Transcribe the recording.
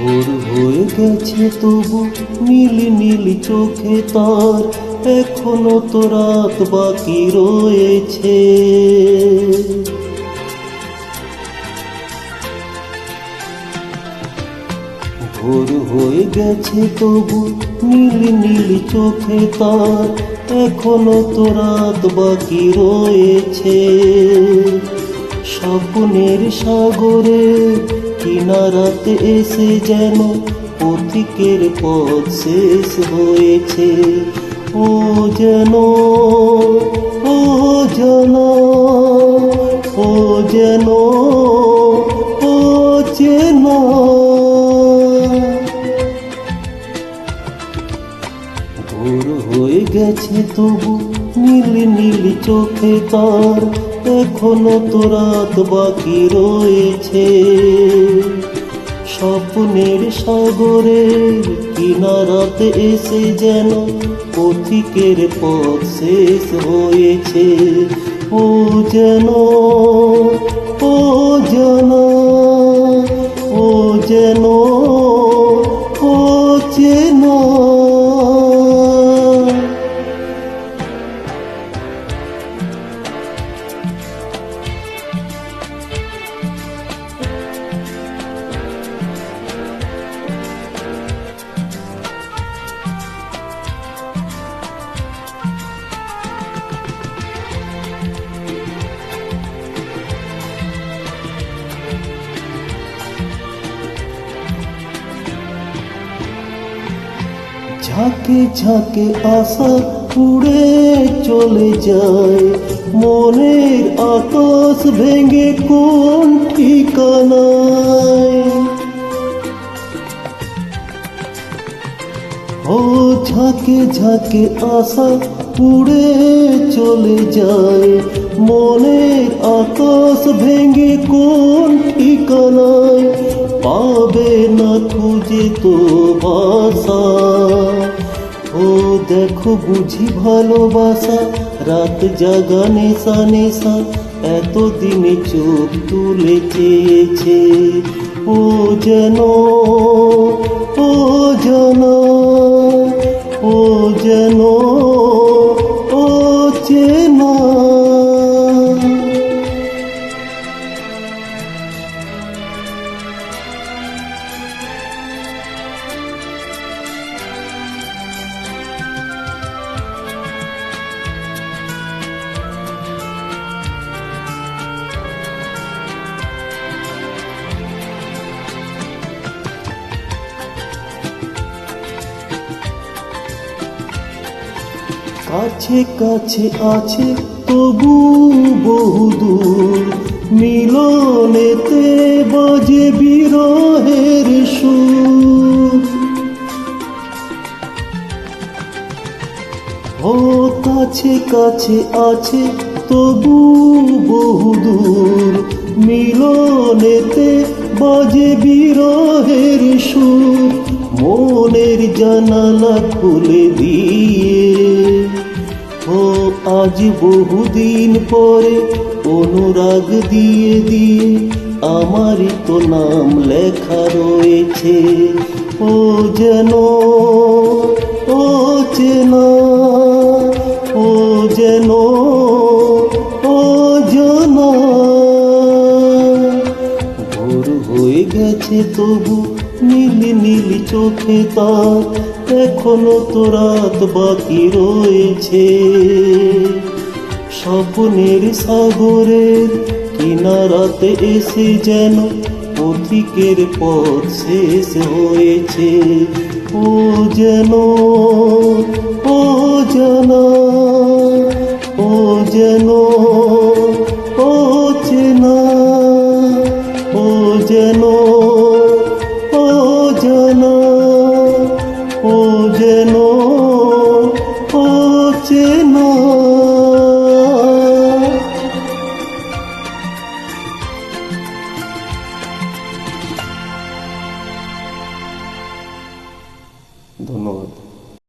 ভোর হয়ে গেছে তবু নীল নীল চোখে তার এখনো তো রাত বাকি রয়েছে। ভোর হয়ে গেছে তবু নীল নীল চোখে তার এখনো তো রাত বাকি রয়েছে। স্বপ্নের সাগরে কিনারাতে এসে যেন পথিকের পথ শেষ হয়েছে। ও যেন ও যেন ও যেন ও যেন ভোর হয়ে গেছে তবু নীল নীল চোখে তার এখনো তো রাত বাকি রয়েছে। স্বপ্নের সাগরের কিনারাতে এসে যেন পথিকের পথ শেষ হয়েছে। ও যেন ও যেন ও যেন ও যেন ঝাঁকে ঝাঁকে আশা উড়ে চলে যায়, মনের আকাশ ভেঙে কোন ঠিকানায়। ও ঝাঁকে ঝাঁকে আশা উড়ে চলে যায়, মনের আকাশ ভেঙে কোন ঠিকানায়। পাবে না খুঁজে তো বাসা। ও দেখো বুঝি ভালোবাসা রাত জাগা নেশা নেশা এতদিনে চোখ তুলে চেয়েছে। ও যেন ও যেন ও যেন ও যেন কাছে কাছে আছে তবু বহুদূর, মিলনেতে বাজে বিরহের সুর। ও কাছে কাছে আছে তবু বহুদূর, মিলনেতে বাজে বিরহের সুর। মনের জানালা খুলে দিয়ে ও আজ বহুদিন পরে অনুরাগ দিয়ে দিয়ে আমারই তো নাম লেখা রয়েছে। ও যেন ও চেনা ও যেন ও জানা। ভোর হয়ে গেছে তবু নীল নীল চোখে তার এখনো তো রাত বাকি রয়েছে। স্বপ্নের সাগরের কিনারাতে এসে যেন পথিকের পথ শেষ হয়েছে। ও যেন ও যেন ও যেন ও চেনা ও যেন ও যেন ও যেন ও চেনা। ধন্যবাদ।